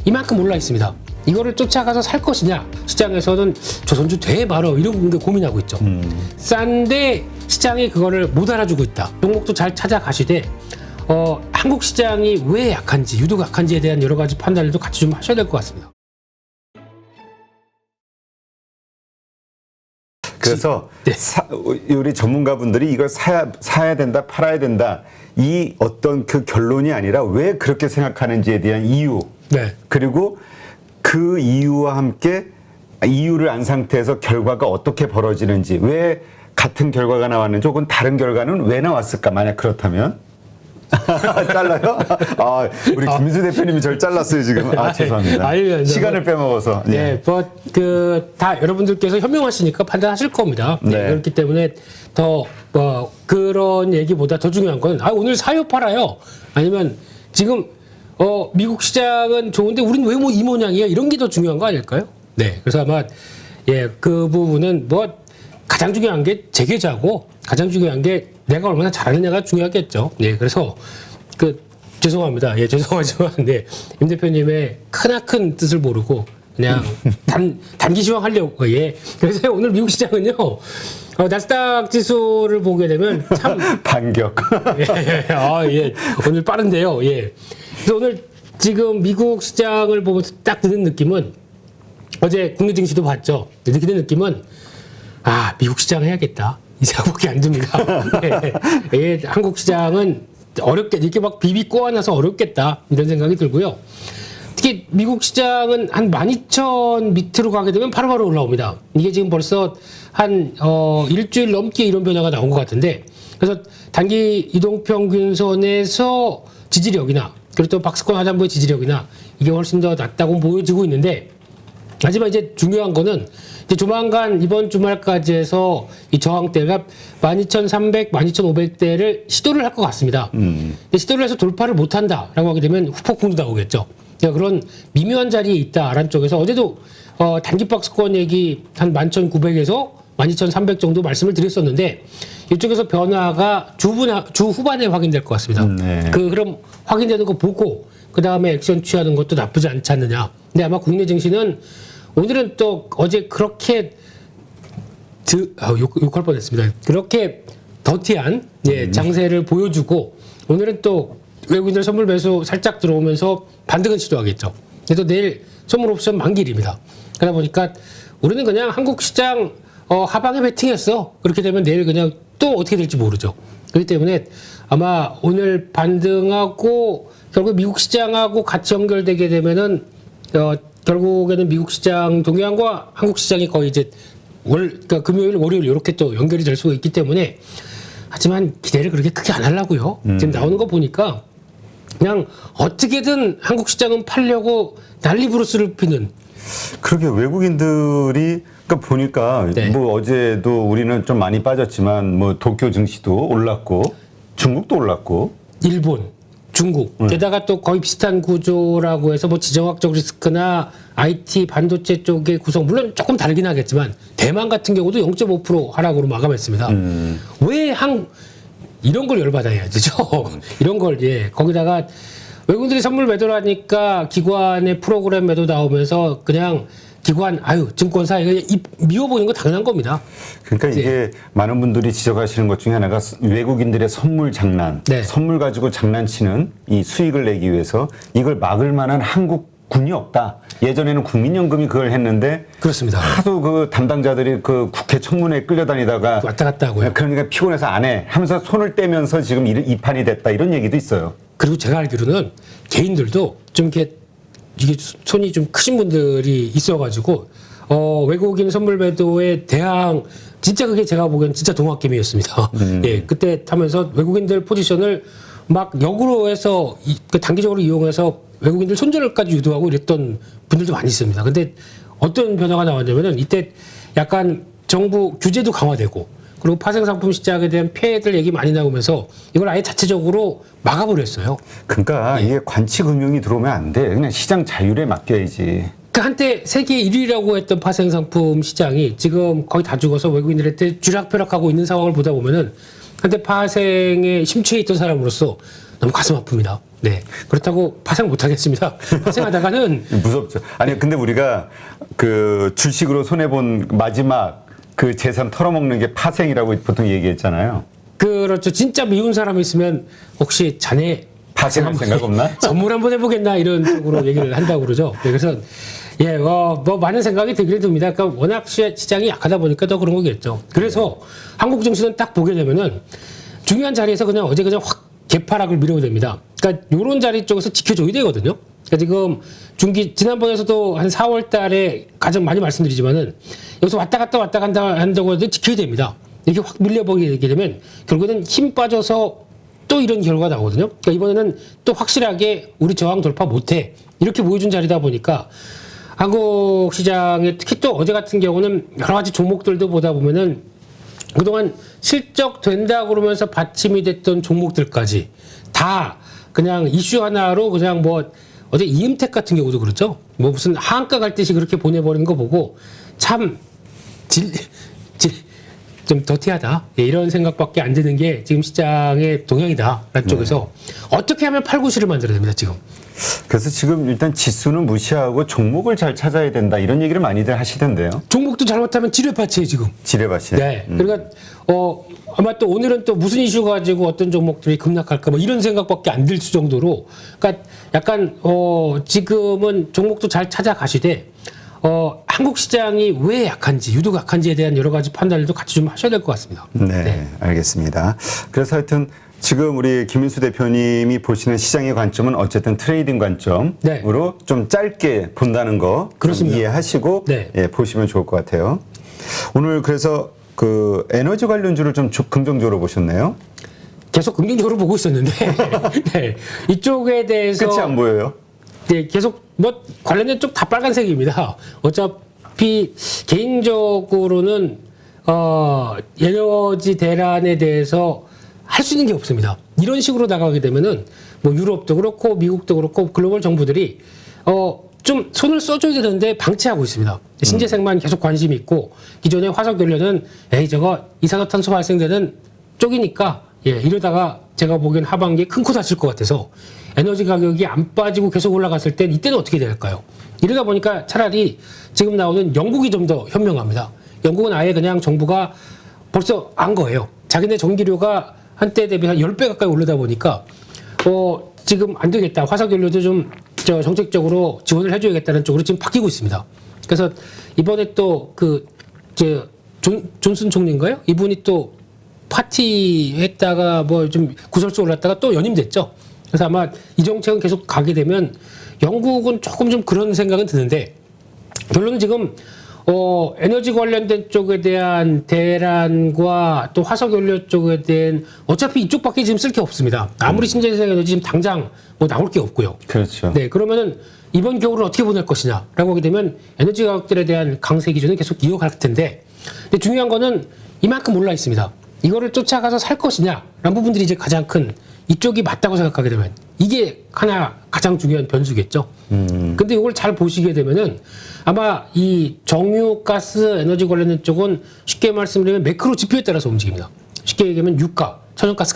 이만큼 올라 있습니다. 이거를 쫓아가서 살 것이냐, 시장에서는 조선주 되게 많어 이런 게 고민하고 있죠. 싼데 시장이 그거를 못 알아주고 있다. 종목도 잘 찾아가시되 한국 시장이 왜 약한지, 유독 약한지에 대한 여러 가지 판단도 같이 좀 하셔야 될 것 같습니다. 그래서 네. 우리 전문가분들이 이걸 사야 된다, 팔아야 된다, 이 어떤 그 결론이 아니라 왜 그렇게 생각하는지에 대한 이유, 네. 그리고 그 이유와 함께 이유를 안 상태에서 결과가 어떻게 벌어지는지, 왜 같은 결과가 나왔는지 혹은 다른 결과는 왜 나왔을까, 만약 그렇다면. 잘라요? 아, 우리 김민수 대표님이 저를 잘랐어요 지금. 아, 죄송합니다. 아니, 시간을 빼먹어서. 네, 다 여러분들께서 현명하시니까 판단하실 겁니다. 네. 그렇기 때문에 더 그런 얘기보다 더 중요한 건 오늘 사요 팔아요. 아니면 지금 미국 시장은 좋은데 우린 왜 이 모양이야? 이런 게 더 중요한 거 아닐까요? 네, 그래서 아마 그 부분은 가장 중요한 게 제 계좌고 가장 중요한 게 내가 얼마나 잘하느냐가 중요하겠죠. 네, 그래서 죄송합니다. 죄송하지만 임 대표님의 크나큰 뜻을 모르고 그냥 단기 시황하려고 그래서 오늘 미국 시장은요. 나스닥 지수를 보게 되면 참 반격. 오늘 빠른데요. 그래서 오늘 지금 미국 시장을 보면서 딱 드는 느낌은 어제 국내 증시도 봤죠. 드는 느낌은 미국 시장 해야겠다. 이 생각밖에 안 듭니다. 한국 시장은 이렇게 막 비비 꼬아놔서 어렵겠다. 이런 생각이 들고요. 특히 미국 시장은 한 12,000 밑으로 가게 되면 바로바로 올라옵니다. 이게 지금 벌써 한 일주일 넘게 이런 변화가 나온 것 같은데, 그래서 단기 이동평균선에서 지지력이나 그리고 또 박스권 하단부의 지지력이나 이게 훨씬 더 낮다고 보여지고 있는데, 하지만 이제 중요한 거는 이제 조만간 이번 주말까지 해서 이 저항대가 12,300, 12,500대를 시도를 할 것 같습니다. 시도를 해서 돌파를 못한다라고 하게 되면 후폭풍도 나오겠죠. 그러니까 그런 미묘한 자리에 있다, 아란 쪽에서. 어제도 단기 박스권 얘기 한 11,900에서 12,300 정도 말씀을 드렸었는데, 이쪽에서 변화가 주 후반에 확인될 것 같습니다. 네. 그 흐름 확인되는 거 보고 그 다음에 액션 취하는 것도 나쁘지 않지 않느냐. 근데 아마 국내 증시는 오늘은 또 어제 그렇게 욕할 뻔했습니다. 그렇게 더티한 장세를 보여주고, 오늘은 또 외국인들 선물 매수 살짝 들어오면서 반등은 시도하겠죠. 그래서 내일 선물 옵션 만기일입니다. 그러다 보니까 우리는 그냥 한국 시장 하방에 베팅했어. 그렇게 되면 내일 그냥 또 어떻게 될지 모르죠. 그렇기 때문에 아마 오늘 반등하고 결국 미국 시장하고 같이 연결되게 되면은 결국에는 미국 시장 동향과 한국 시장이 거의 이제 그러니까 금요일, 월요일 이렇게 또 연결이 될 수가 있기 때문에, 하지만 기대를 그렇게 크게 안 하려고요. 지금 나오는 거 보니까 그냥 어떻게든 한국 시장은 팔려고 난리 부르스를 피는. 그러게 외국인들이 그러니까 보니까 어제도 우리는 좀 많이 빠졌지만 도쿄 증시도 올랐고 중국도 올랐고 일본, 중국, 게다가 또 거의 비슷한 구조라고 해서 지정학적 리스크나 IT 반도체 쪽의 구성, 물론 조금 다르긴 하겠지만 대만 같은 경우도 0.5% 하락으로 마감했습니다. 왜 이런 걸 열받아야 되죠? 이런 걸 거기다가 외국인들이 선물 매도를 하니까 기관의 프로그램 매도 나오면서 그냥 기관 증권사 이거 미워보는 거 당연한 겁니다. 그러니까 이게 많은 분들이 지적하시는 것 중에 하나가 외국인들의 선물 장난, 선물 가지고 장난치는 이 수익을 내기 위해서 이걸 막을 만한 한국군이 없다. 예전에는 국민연금이 그걸 했는데, 그렇습니다. 하도 그 담당자들이 그 국회 청문회에 끌려다니다가 왔다 갔다 하고요. 그러니까 피곤해서 안 해 하면서 손을 떼면서 지금 이 판이 됐다, 이런 얘기도 있어요. 그리고 제가 알기로는 개인들도 좀 이게 손이 좀 크신 분들이 있어가지고 외국인 선물 매도에 대항, 진짜 그게 제가 보기엔 진짜 동학개미였습니다. 그때 타면서 외국인들 포지션을 막 역으로 해서 단기적으로 이용해서 외국인들 손절까지 유도하고 이랬던 분들도 많이 있습니다. 근데 어떤 변화가 나왔냐면은 이때 약간 정부 규제도 강화되고, 그리고 파생상품 시장에 대한 폐해들 얘기 많이 나오면서 이걸 아예 자체적으로 막아버렸어요. 그러니까 이게 관치금융이 들어오면 안 돼. 그냥 시장 자율에 맡겨야지. 한때 세계 1위라고 했던 파생상품 시장이 지금 거의 다 죽어서 외국인들한테 쥐락펴락하고 있는 상황을 보다 보면은 한때 파생에 심취해 있던 사람으로서 너무 가슴 아픕니다. 네. 그렇다고 파생 못 하겠습니다. 파생하다가는 무섭죠. 아니 근데 우리가 그 주식으로 손해 본 마지막 그 재산 털어먹는 게 파생이라고 보통 얘기했잖아요. 그렇죠. 진짜 미운 사람이 있으면 혹시 자네 파생할 생각 없나? 선물 한번 해보겠나 이런 쪽으로 얘기를 한다고 그러죠. 네, 그래서 예, 뭐 많은 생각이 들기를 듭니다. 그러니까 워낙 시장이 약하다 보니까 더 그런 거겠죠. 그래서 한국 증시는 딱 보게 되면은 중요한 자리에서 그냥 어제 그냥 확 개파락을 밀어야 됩니다. 그러니까 요런 자리 쪽에서 지켜줘야 되거든요. 그러니까 지금 지난번에서도 한 4월 달에 가장 많이 말씀드리지만은 여기서 왔다 갔다 한다고 해도 지켜야 됩니다. 이렇게 확 밀려버리게 되면 결국에는 힘 빠져서 또 이런 결과가 나오거든요. 그러니까 이번에는 또 확실하게 우리 저항 돌파 못해. 이렇게 보여준 자리다 보니까 한국 시장에 특히 또 어제 같은 경우는 여러 가지 종목들도 보다 보면은 그동안 실적 된다 그러면서 받침이 됐던 종목들까지 다 그냥 이슈 하나로 그냥 뭐 어제 이엠텍 같은 경우도 그렇죠. 뭐 무슨 하한가 갈 듯이 그렇게 보내버리는 거 보고 참 좀 더티하다. 예, 이런 생각밖에 안 드는 게 지금 시장의 동향이다라는 쪽에서 어떻게 하면 팔구실을 만들어야 됩니다, 지금. 그래서 지금 일단 지수는 무시하고 종목을 잘 찾아야 된다 이런 얘기를 많이들 하시던데요. 종목도 잘못하면 지뢰밭이에요, 지금. 지뢰밭이. 네. 그러니까 아마 또 오늘은 또 무슨 이슈 가지고 어떤 종목들이 급락할까 뭐 이런 생각밖에 안 들 정도로 그러니까 약간 지금은 종목도 잘 찾아가시되 한국 시장이 왜 약한지, 유독 약한지에 대한 여러 가지 판단도 같이 좀 하셔야 될 것 같습니다. 네, 알겠습니다. 그래서 하여튼 지금 우리 김인수 대표님이 보시는 시장의 관점은 어쨌든 트레이딩 관점으로 네. 좀 짧게 본다는 거 그렇습니다. 이해하시고 네. 예, 보시면 좋을 것 같아요. 오늘 그래서 그 에너지 관련주를 좀 긍정적으로 보셨네요. 계속 긍정적으로 보고 있었는데 네. 이쪽에 대해서 끝이 안 보여요. 네, 계속 뭐 관련된 쪽 다 빨간색입니다. 어차피 개인적으로는 에너지 대란에 대해서 할 수 있는 게 없습니다. 이런 식으로 나가게 되면은 뭐 유럽도 그렇고 미국도 그렇고 글로벌 정부들이 좀 손을 써줘야 되는데 방치하고 있습니다. 신재생만 계속 관심이 있고 기존의 화석 연료는 에이 저거 이산화탄소 발생되는 쪽이니까 예 이러다가 제가 보기엔 하반기에 큰 코 다칠 것 같아서 에너지 가격이 안 빠지고 계속 올라갔을 땐 이때는 어떻게 될까요? 이러다 보니까 차라리 지금 나오는 영국이 좀 더 현명합니다. 영국은 아예 그냥 정부가 벌써 안 거예요. 자기네 전기료가 한때 대비 한 10배 가까이 오르다 보니까 지금 안 되겠다. 화석연료도 좀 정책적으로 지원을 해줘야겠다는 쪽으로 지금 바뀌고 있습니다. 그래서 이번에 또 존슨 총리인가요? 이분이 또 파티 했다가 뭐 좀 구설수 올랐다가 또 연임됐죠. 그래서 아마 이 정책은 계속 가게 되면 영국은 조금 좀 그런 생각은 드는데 결론은 지금 에너지 관련된 쪽에 대한 대란과 또 화석연료 쪽에 대한 어차피 이쪽밖에 지금 쓸 게 없습니다. 아무리 신재생 에너지 지금 당장 뭐 나올 게 없고요. 그렇죠. 네, 그러면은 이번 겨울을 어떻게 보낼 것이냐라고 하게 되면 에너지 가격들에 대한 강세 기준은 계속 이어갈 텐데, 근데 중요한 거는 이만큼 올라 있습니다. 이거를 쫓아가서 살 것이냐라는 부분들이 이제 가장 큰 이쪽이 맞다고 생각하게 되면 이게 하나 가장 중요한 변수겠죠. 근데 이걸 잘 보시게 되면은 아마 이 정유, 가스, 에너지 관련된 쪽은 쉽게 말씀드리면 매크로 지표에 따라서 움직입니다. 쉽게 얘기하면 유가, 천연가스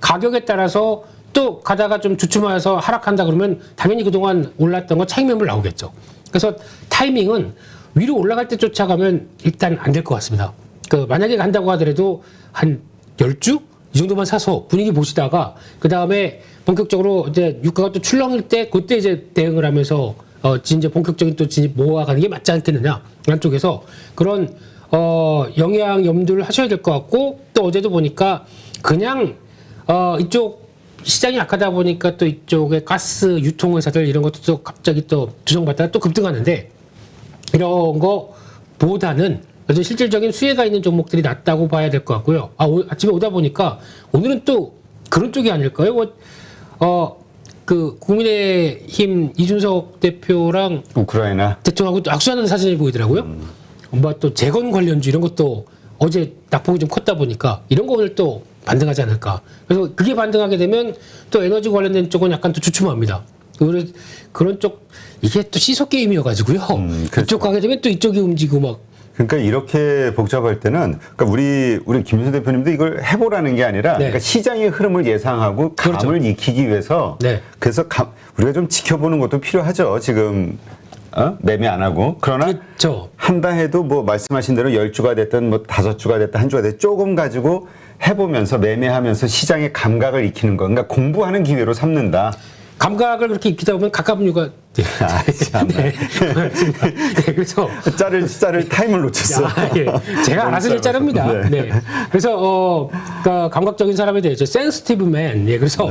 가격에 따라서 또 가다가 좀 주춤하여서 하락한다 그러면 당연히 그동안 올랐던 거 차익 매물 나오겠죠. 그래서 타이밍은 위로 올라갈 때 쫓아가면 일단 안 될 것 같습니다. 만약에 간다고 하더라도 한 10주? 이 정도만 사서 분위기 보시다가 그 다음에 본격적으로 이제 유가가 또 출렁일 때 그때 이제 대응을 하면서 이제 본격적인 또 진입 모아가는 게 맞지 않겠느냐 라는 쪽에서 그런 영향 염두를 하셔야 될 것 같고 또 어제도 보니까 그냥 이쪽 시장이 약하다 보니까 또 이쪽에 가스 유통회사들 이런 것도 또 갑자기 또 주정받다가 또 급등하는데 이런 거보다는 그래서 실질적인 수혜가 있는 종목들이 낫다고 봐야 될 것 같고요. 아침에 오다 보니까 오늘은 또 그런 쪽이 아닐까요? 국민의힘 이준석 대표랑 우크라이나 대통령하고 또 악수하는 사진이 보이더라고요. 또 재건 관련주 이런 것도 어제 낙폭이 좀 컸다 보니까 이런 거 오늘 또 반등하지 않을까. 그래서 그게 반등하게 되면 또 에너지 관련된 쪽은 약간 또 주춤합니다. 그런 쪽 이게 또 시소 게임이어가지고요. 그렇죠. 이쪽 가게 되면 또 이쪽이 움직이고 막 그러니까 이렇게 복잡할 때는 그러니까 우리 김윤수 대표님도 이걸 해보라는 게 아니라 네. 그러니까 시장의 흐름을 예상하고 감을 그렇죠. 익히기 위해서 네. 그래서 우리가 좀 지켜보는 것도 필요하죠. 지금 매매 안 하고 그러나 그렇죠. 한다 해도 뭐 말씀하신 대로 10주가 됐든 뭐 5주가 됐든 한 주가 됐든 조금 가지고 해보면서 매매하면서 시장의 감각을 익히는 거. 그러니까 공부하는 기회로 삼는다. 감각을 그렇게 익히다 보면 가깝류가 참. 네. 네, 그래서 자를 타임을 놓쳤어. 예. 제가 알아서 일 자릅니다. 네. 네. 그래서 그러니까 감각적인 사람에 대해서 센시티브 맨. 예. 그래서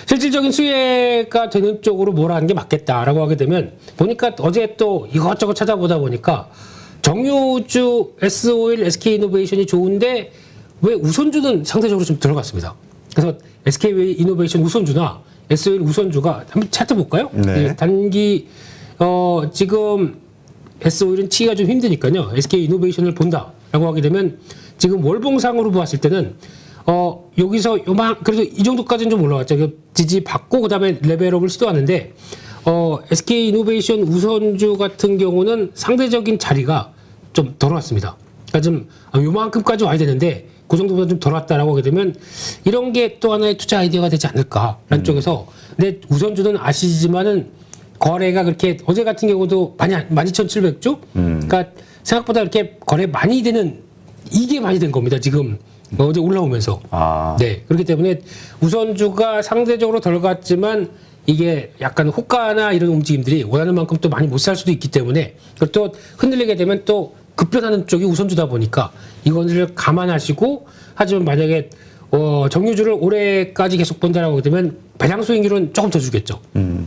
실질적인 수혜가 되는 쪽으로 몰아가는 게 맞겠다라고 하게 되면 보니까 어제 또 이것저것 찾아보다 보니까 정유주, S-오일, SK이노베이션이 좋은데 왜 우선주는 상대적으로 좀 들어갔습니다. 그래서 SK이노베이션 우선주나 S-오일 우선주가 한번 찾아볼까요? 네. 예, 단기 지금 S-오일은 치기가 좀 힘드니까요. SK이노베이션을 본다라고 하게 되면 지금 월봉상으로 보았을 때는 여기서 그래도 이 정도까지는 좀 올라갔죠. 지지 받고 그다음에 레벨업을 시도하는데 SK이노베이션 우선주 같은 경우는 상대적인 자리가 좀 덜 왔습니다. 그러니까 좀 요만큼까지 와야 되는데 그 정도보다 좀 덜 왔다라고 하게 되면 이런 게 또 하나의 투자 아이디어가 되지 않을까라는 쪽에서 근데 우선주는 아시지만은 거래가 그렇게 어제 같은 경우도 12,700주? 그러니까 생각보다 이렇게 거래 많이 되는 이게 많이 된 겁니다. 지금 어제 올라오면서. 네. 그렇기 때문에 우선주가 상대적으로 덜 갔지만 이게 약간 호가나 이런 움직임들이 원하는 만큼 또 많이 못 살 수도 있기 때문에 그리고 또 흔들리게 되면 또 급변하는 쪽이 우선주다 보니까 이거를 감안하시고 하지만 만약에 정유주를 올해까지 계속 본다라고 되면 배당 수익률은 조금 더 주겠죠.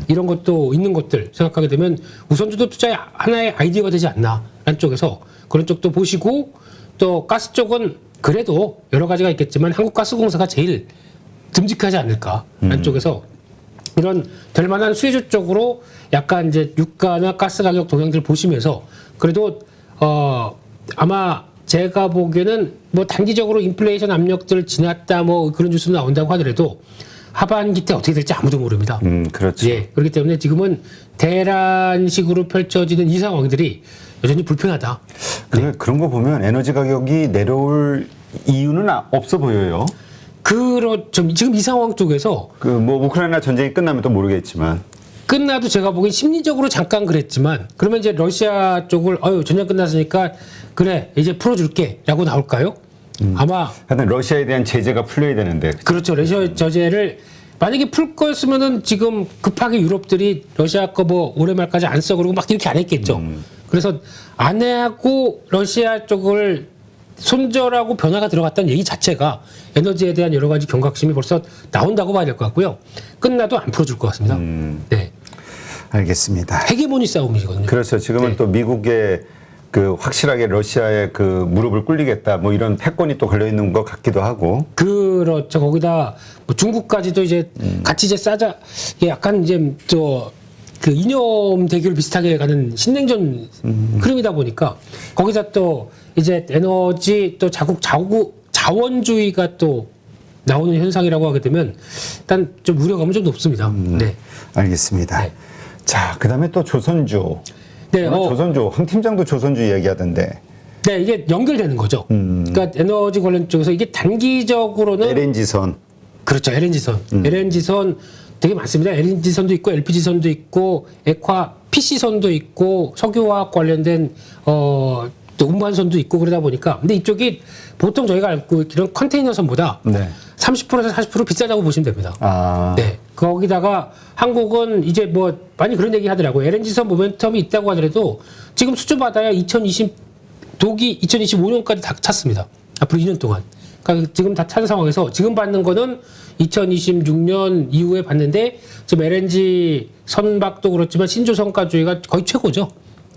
이런 것도 있는 것들 생각하게 되면 우선주도 투자의 하나의 아이디어가 되지 않나라는 쪽에서 그런 쪽도 보시고 또 가스 쪽은 그래도 여러 가지가 있겠지만 한국가스공사가 제일 듬직하지 않을까라는 쪽에서 이런 될 만한 수혜주 쪽으로 약간 이제 유가나 가스 가격 동향들 보시면서 그래도 아마 제가 보기에는 뭐 단기적으로 인플레이션 압력들 지났다 뭐 그런 뉴스 나온다고 하더라도 하반기 때 어떻게 될지 아무도 모릅니다. 그렇죠. 예. 그렇기 때문에 지금은 대란식으로 펼쳐지는 이 상황들이 여전히 불편하다. 그런 거 보면 에너지 가격이 내려올 이유는 없어 보여요. 그렇죠. 지금 이 상황 쪽에서 뭐 우크라이나 전쟁이 끝나면 또 모르겠지만 끝나도 제가 보기엔 심리적으로 잠깐 그랬지만 그러면 이제 러시아 쪽을 전쟁 끝났으니까 그래 이제 풀어줄게라고 나올까요? 아마 하여튼 러시아에 대한 제재가 풀려야 되는데 그렇죠. 러시아 저제를 만약에 풀 거였으면은 지금 급하게 유럽들이 러시아 거 뭐 올해 말까지 안 써 그러고 막 이렇게 안 했겠죠. 그래서 안 하고 러시아 쪽을 손절하고 변화가 들어갔다는 얘기 자체가 에너지에 대한 여러 가지 경각심이 벌써 나온다고 봐야 될 것 같고요. 끝나도 안 풀어줄 것 같습니다. 네. 알겠습니다. 헤게모니 싸움이거든요. 그렇죠. 지금은 네. 또 미국의 확실하게 러시아의 무릎을 꿇리겠다 뭐 이런 패권이 또 걸려 있는 것 같기도 하고. 그렇죠. 거기다 뭐 중국까지도 이제 같이 이제 싸자 이게 약간 이제 그 이념 대결 비슷하게 가는 신냉전 흐름이다 보니까 거기다 또 이제 에너지 또 자원주의가 또 나오는 현상이라고 하게 되면 일단 좀 우려감은 좀 높습니다. 네. 알겠습니다. 네. 자, 그다음에 또 조선주. 네, 조선주 황 팀장도 조선주 이야기하던데. 네, 이게 연결되는 거죠. 그러니까 에너지 관련 쪽에서 이게 단기적으로는 LNG선. 그렇죠. LNG선. LNG선 되게 많습니다. LNG선도 있고 LPG선도 있고 액화 PC선도 있고 석유화학 관련된 또 운반선도 있고 그러다 보니까 근데 이쪽이 보통 저희가 알고 있기로는 컨테이너선보다 네. 30%에서 40% 비싸다고 보시면 됩니다. 네. 거기다가 한국은 이제 뭐 많이 그런 얘기 하더라고요. LNG선 모멘텀이 있다고 하더라도 지금 수주 받아야 독이 2025년까지 다 찼습니다. 앞으로 2년 동안. 그러니까 지금 다 찬 상황에서 지금 받는 거는 2026년 이후에 받는데 지금 LNG 선박도 그렇지만 신조선가주의가 거의 최고죠.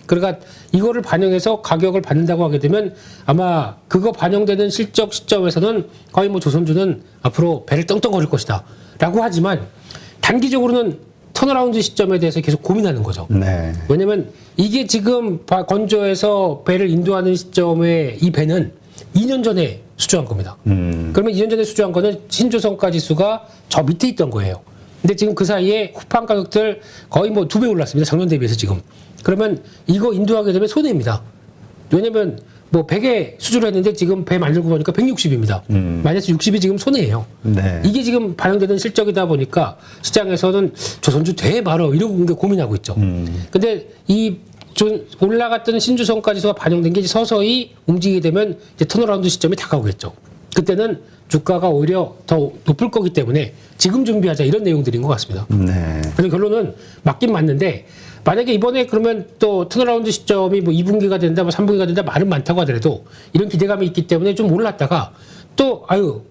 그러니까 이거를 반영해서 가격을 받는다고 하게 되면 아마 그거 반영되는 실적 시점에서는 거의 뭐 조선주는 앞으로 배를 떵떵거릴 것이다 라고 하지만 단기적으로는 턴어라운드 시점에 대해서 계속 고민하는 거죠. 네. 왜냐면 이게 지금 건조해서 배를 인도하는 시점에 이 배는 2년 전에 수주한 겁니다. 그러면 2년 전에 수주한 거는 신조선가 지수가 저 밑에 있던 거예요. 근데 지금 그 사이에 후판 가격들 거의 뭐 2배 올랐습니다. 작년 대비해서 지금. 그러면 이거 인도하게 되면 손해입니다. 왜냐면 뭐 100에 수주를 했는데 지금 배 만들고 보니까 160입니다. 마이너스 60이 지금 손해예요. 네. 이게 지금 반영되는 실적이다 보니까 시장에서는 조선주 돼 말어 이러고 고민하고 있죠. 근데 이 올라갔던 신주성까지가 반영된 게 이제 서서히 움직이게 되면 이제 턴어라운드 시점이 다가오겠죠. 그때는 주가가 오히려 더 높을 거기 때문에 지금 준비하자 이런 내용들인 것 같습니다. 네. 그래서 결론은 맞긴 맞는데 만약에 이번에 그러면 또 턴어라운드 시점이 뭐 2분기가 된다, 뭐 3분기가 된다 말은 많다고 하더라도 이런 기대감이 있기 때문에 좀 올랐다가 또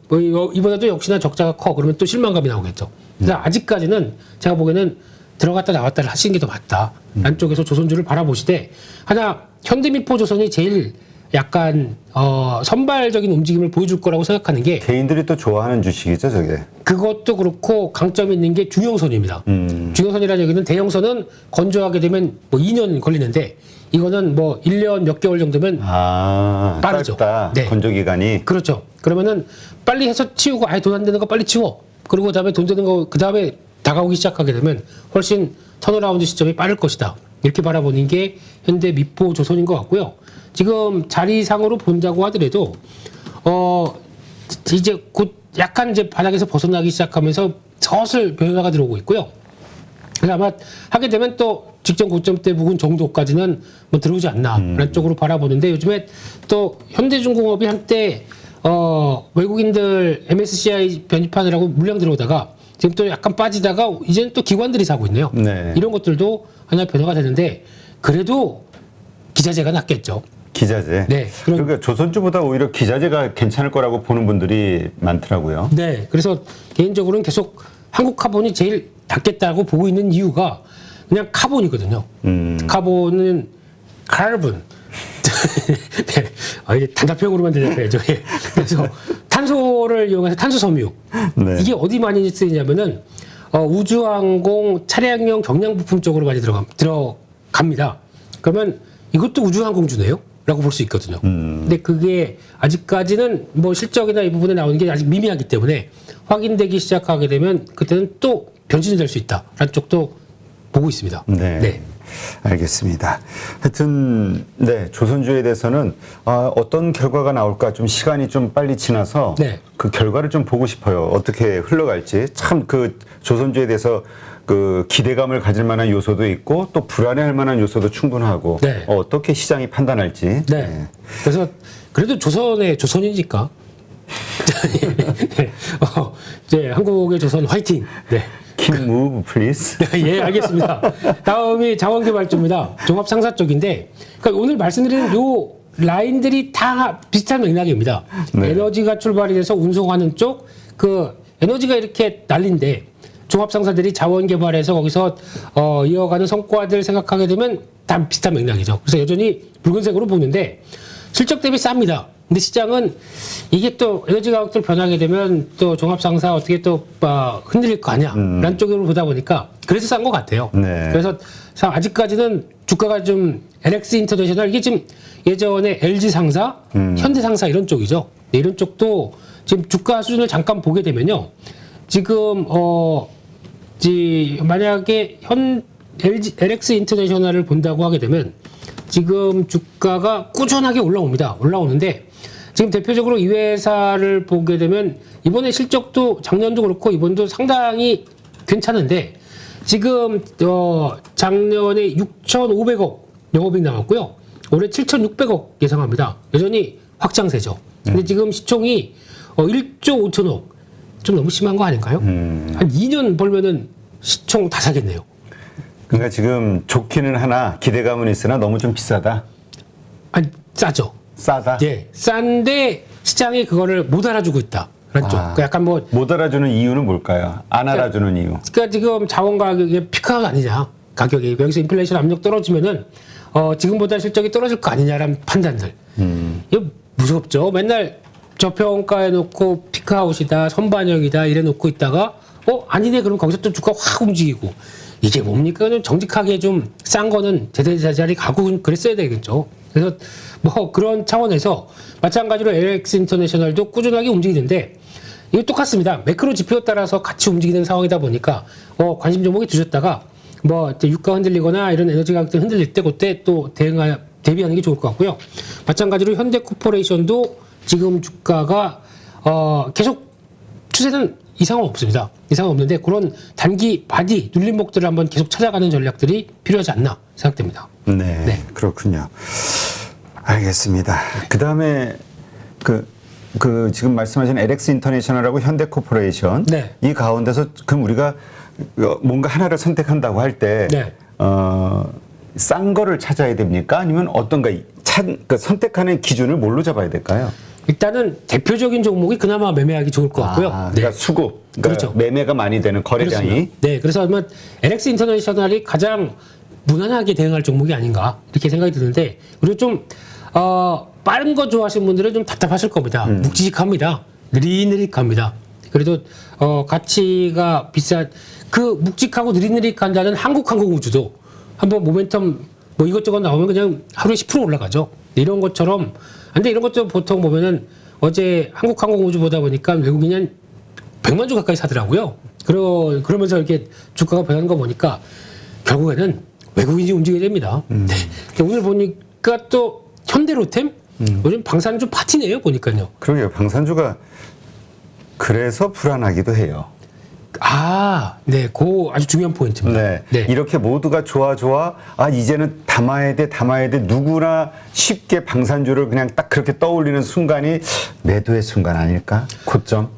뭐 이번에도 역시나 적자가 커 그러면 또 실망감이 나오겠죠. 그래서 아직까지는 제가 보기에는 들어갔다 나왔다를 하시는 게 더 맞다. 안쪽에서 조선주를 바라보시되 하나 현대미포조선이 제일 약간 선발적인 움직임을 보여줄 거라고 생각하는 게 개인들이 또 좋아하는 주식이죠, 저게. 그것도 그렇고 강점이 있는 게 중형선입니다. 중형선이라는 얘기는 대형선은 건조하게 되면 뭐 2년 걸리는데 이거는 뭐 1년 몇 개월 정도면 빠르죠. 짧다. 네. 건조 기간이. 그렇죠. 그러면은 빨리 해서 치우고 아예 돈 안 되는 거 빨리 치워. 그리고 그다음에 돈 되는 거 그다음에 다가오기 시작하게 되면 훨씬 턴어라운드 시점이 빠를 것이다. 이렇게 바라보는 게 현대 미포 조선인 것 같고요. 지금 자리상으로 본다고 하더라도 이제 곧 약간 이제 바닥에서 벗어나기 시작하면서 서슬 변화가 들어오고 있고요. 그래서 아마 하게 되면 또 직전 고점대 부근 정도까지는 뭐 들어오지 않나라는 쪽으로 바라보는데 요즘에 또 현대중공업이 한때 외국인들 MSCI 변입하느라고 물량 들어오다가 지금 또 약간 빠지다가 이제는 또 기관들이 사고 있네요. 네. 이런 것들도 하나 변화가 되는데 그래도 기자재가 낫겠죠. 기자재. 네. 그러니까 조선주보다 오히려 기자재가 괜찮을 거라고 보는 분들이 많더라고요. 네. 그래서 개인적으로는 계속 한국 카본이 제일 낫겠다고 보고 있는 이유가 그냥 카본이거든요. 카본은 카본. 네. 이게 단답형으로만 대답해야죠. 예. 그래서 탄소를 이용해서 탄소 섬유. 네. 이게 어디 많이 쓰이냐면은 우주항공 차량용 경량 부품 쪽으로 많이 들어갑니다. 그러면 이것도 우주항공주네요? 라고 볼 수 있거든요. 근데 그게 아직까지는 뭐 실적이나 이 부분에 나오는 게 아직 미미하기 때문에 확인되기 시작하게 되면 그때는 또 변신이 될 수 있다. 라는 쪽도 보고 있습니다. 네. 네. 알겠습니다. 하여튼, 네, 조선주에 대해서는 어떤 결과가 나올까 좀 시간이 좀 빨리 지나서 네. 그 결과를 좀 보고 싶어요. 어떻게 흘러갈지. 참 그 조선주에 대해서 그 기대감을 가질 만한 요소도 있고 또 불안해할 만한 요소도 충분하고 네. 어떻게 시장이 판단할지. 네. 그래서 그래도 조선이니까. 네. 이제 한국의 조선 화이팅! 네. Keep move, please. 예, 알겠습니다. 다음이 자원개발주입니다. 종합상사 쪽인데, 그러니까 오늘 말씀드리는 요 라인들이 다 비슷한 맥락입니다. 네. 에너지가 출발이 돼서 운송하는 쪽, 그 에너지가 이렇게 난린데, 종합상사들이 자원개발해서 거기서 이어가는 성과들 생각하게 되면 다 비슷한 맥락이죠. 그래서 여전히 붉은색으로 보는데, 실적 대비 쌉니다. 근데 시장은 이게 또 에너지 가격들 변하게 되면 또 종합상사 어떻게 또 흔들릴 거 아니야 라는 쪽으로 보다 보니까 그래서 싼 것 같아요. 네. 그래서 아직까지는 주가가 좀 LX 인터내셔널 이게 지금 예전에 LG 상사, 현대 상사 이런 쪽이죠. 네, 이런 쪽도 지금 주가 수준을 잠깐 보게 되면요. 지금 만약에 LX 인터내셔널을 본다고 하게 되면 지금 주가가 꾸준하게 올라오는데 지금 대표적으로 이 회사를 보게 되면 이번에 실적도 작년도 그렇고 이번도 상당히 괜찮은데 지금 작년에 6,500억 영업이익 나왔고요. 올해 7,600억 예상합니다. 여전히 확장세죠. 근데 지금 시총이 1조 5천억 좀 너무 심한 거 아닌가요? 한 2년 벌면은 시총 다 사겠네요. 그러니까 지금 좋기는 하나 기대감은 있으나 너무 좀 비싸다. 아니 싸죠. 싸다. 예, 싼데 시장이 그거를 못 알아주고 있다. 그런 쪽. 그러니까 약간 뭐 못 알아주는 이유는 뭘까요? 안 알아주는 이유. 그러니까 지금 자원 가격이 피크아웃 아니냐. 가격이 여기서 인플레이션 압력 떨어지면은 지금보다 실적이 떨어질 거 아니냐라는 판단들. 이거 무섭죠. 맨날 저평가해 놓고 피크아웃이다, 선반영이다 이래 놓고 있다가 아니네 그럼 거기서 또 주가 확 움직이고 이게 뭡니까? 좀 정직하게 좀 싼 거는 제자리 가고 그랬어야 되겠죠. 그래서 뭐 그런 차원에서 마찬가지로 LX 인터내셔널도 꾸준하게 움직이는데 이게 똑같습니다. 매크로 지표에 따라서 같이 움직이는 상황이다 보니까 관심 종목이 두셨다가 뭐 유가 흔들리거나 이런 에너지 가격들 흔들릴 때 그때 또 대응할 대비하는 게 좋을 것 같고요. 마찬가지로 현대코퍼레이션도 지금 주가가 계속 추세는 이상은 없습니다. 이상은 없는데 그런 단기 바디 눌림목들을 한번 계속 찾아가는 전략들이 필요하지 않나 생각됩니다. 네, 그렇군요. 알겠습니다. 그 다음에 그 지금 말씀하신 LX 인터내셔널하고 현대코퍼레이션 네. 이 가운데서 그럼 우리가 뭔가 하나를 선택한다고 할 때 네. 싼 거를 찾아야 됩니까? 아니면 어떤가 선택하는 기준을 뭘로 잡아야 될까요? 일단은 대표적인 종목이 그나마 매매하기 좋을 것 같고요. 그러니까 수급, 그러니까 그렇죠. 매매가 많이 되는 거래량이. 그렇습니다. 네, 그래서 아마 LX 인터내셔널이 가장 무난하게 대응할 종목이 아닌가 이렇게 생각이 드는데 그리고 좀 빠른 거 좋아하시는 분들은 좀 답답하실 겁니다. 묵직합니다. 느릿느릿합니다. 그래도 가치가 비싼 그 묵직하고 느릿느릿한다는 한국항공우주도 한번 모멘텀 뭐 이것저것 나오면 그냥 하루에 10% 올라가죠. 이런 것처럼 근데 이런 것도 보통 보면은 어제 한국항공우주 보다 보니까 외국인이 한 100만 주 가까이 사더라고요. 그러면서 이렇게 주가가 변하는 거 보니까 결국에는 외국인이 움직여야 됩니다. 네. 오늘 보니까 또 현대로템 요즘 방산주 파티네요 보니까요. 그러게요. 방산주가 그래서 불안하기도 해요. 네, 그 아주 중요한 포인트입니다. 네. 이렇게 모두가 좋아. 이제는 담아야 돼. 누구나 쉽게 방산주를 그냥 딱 그렇게 떠올리는 순간이 매도의 순간 아닐까? 고점.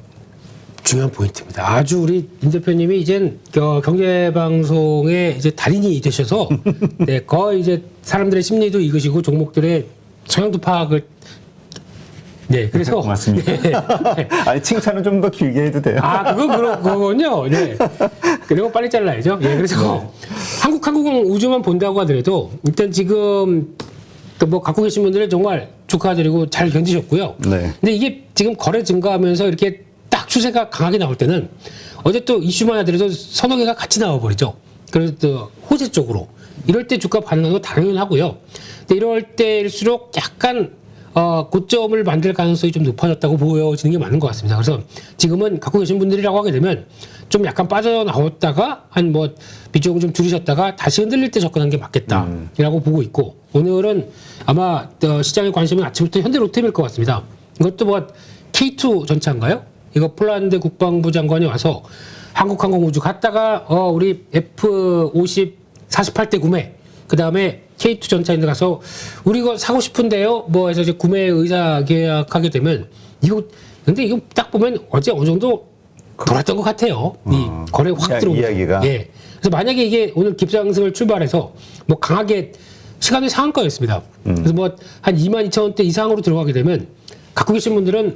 중요한 포인트입니다. 아주 우리 임 대표님이 이젠 경제방송의 이제 달인이 되셔서 네, 거의 이제 사람들의 심리도 읽으시고 종목들의 성향도 파악을 네, 그래서 고맙습니다. 네. 아니 칭찬은 좀 더 길게 해도 돼요. 그거군요. 네. 그리고 빨리 잘라야죠. 예, 그래서 한국우주만 본다고 하더라도 일단 지금 또 뭐 갖고 계신 분들은 정말 축하드리고 잘 견디셨고요. 네. 근데 이게 지금 거래 증가하면서 이렇게 딱 추세가 강하게 나올 때는 어제 또 이슈만 하더라도 서너 개가 같이 나와버리죠. 그래서 또 호재 쪽으로 이럴 때 주가 반응하는 거 당연하고요. 근데 이럴 때일수록 약간 고점을 만들 가능성이 좀 높아졌다고 보여지는 게 맞는 것 같습니다. 그래서 지금은 갖고 계신 분들이라고 하게 되면 좀 약간 빠져나왔다가 한 뭐 비중을 좀 줄이셨다가 다시 흔들릴 때 접근하는 게 맞겠다라고 보고 있고 오늘은 아마 시장의 관심은 아침부터 현대로템일 것 같습니다. 이것도 뭐 K2 전차인가요? 이거 폴란드 국방부 장관이 와서 한국항공우주 갔다가 우리 F-50 48대 구매 그 다음에 K2 전차인데 가서 우리 이거 사고 싶은데요. 뭐 해서 이제 구매 의사 계약하게 되면 근데 이거 딱 보면 어제 어느 정도 돌았던 것 같아요. 이 거래 확 들어오고. 이야기가. 예. 그래서 만약에 이게 오늘 급상승을 출발해서 뭐 강하게 시간의 상한가였습니다. 그래서 뭐 한 22,000원대 이상으로 들어가게 되면 갖고 계신 분들은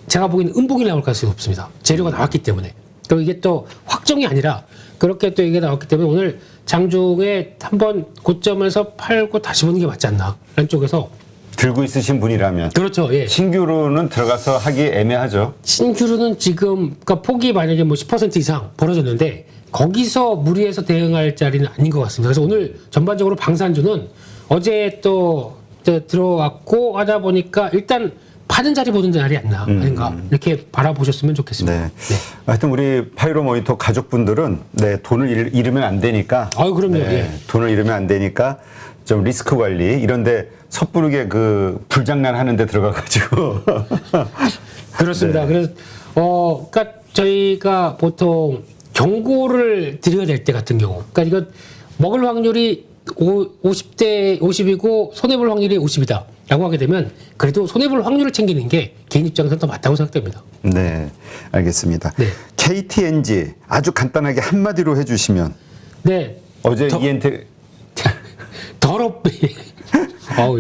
제가 보기에는 음봉이 나올 가능성이 없습니다. 재료가 나왔기 때문에. 그리고 이게 또 확정이 아니라 그렇게 또 이게 나왔기 때문에 오늘 장중에 한번 고점에서 팔고 다시 보는 게 맞지 않나. 라는 쪽에서. 들고 있으신 분이라면. 그렇죠. 예. 신규로는 들어가서 하기 애매하죠. 신규로는 지금, 그러니까 폭이 만약에 뭐 10% 이상 벌어졌는데 거기서 무리해서 대응할 자리는 아닌 것 같습니다. 그래서 오늘 전반적으로 방산주는 어제 또 들어왔고 하다 보니까 일단 파는 자리 보는 자리 아닌가 이렇게 바라보셨으면 좋겠습니다. 네. 하여튼 우리 파이로 모니터 가족분들은 돈을 잃으면 안 되니까. 그럼요. 예. 돈을 잃으면 안 되니까 좀 리스크 관리 이런데 섣부르게 그 불장난 하는데 들어가가지고. 그렇습니다. 그래서 그러니까 저희가 보통 경고를 드려야 될 때 같은 경우, 그러니까 이거 먹을 확률이 50대 50이고 손해볼 확률이 50이다. 라고 하게 되면 그래도 손해볼 확률을 챙기는 게 개인 입장에서는 더 맞다고 생각됩니다. 네, 알겠습니다. 네. KTNG 아주 간단하게 한마디로 해주시면. 네. 어제 이엔텍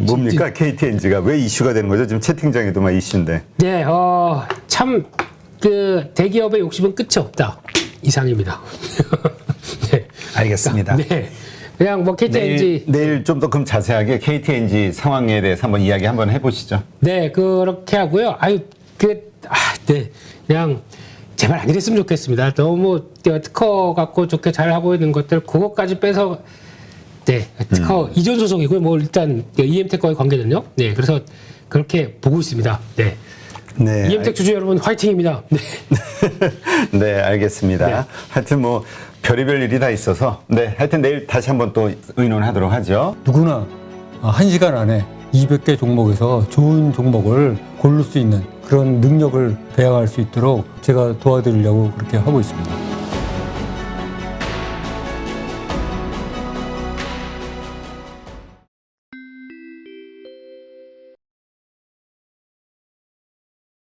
뭡니까? KTNG가 왜 이슈가 되는 거죠? 지금 채팅창에도 막 이슈인데. 네, 참 그 대기업의 욕심은 끝이 없다 이상입니다. 네. 알겠습니다. 네. 그냥 뭐 KTNG 내일 좀 더 그럼 자세하게 KTNG 상황에 대해서 한번 이야기 한번 해보시죠. 네, 그렇게 하고요. 네, 그냥 제발 안 이랬으면 좋겠습니다. 너무 특허 갖고 좋게 잘 하고 있는 것들 그것까지 빼서 특허 이전 소송이고요. 뭐 일단 EM택과의 관계는요. 네, 그래서 그렇게 보고 있습니다. 네. 네. EM택 주주 여러분 화이팅입니다. 네. 네, 알겠습니다. 네. 하여튼 뭐 별의별 일이 다 있어서 하여튼 내일 다시 한번 또 의논하도록 하죠. 누구나 1시간 안에 200개 종목에서 좋은 종목을 고를 수 있는 그런 능력을 배양할 수 있도록 제가 도와드리려고 그렇게 하고 있습니다.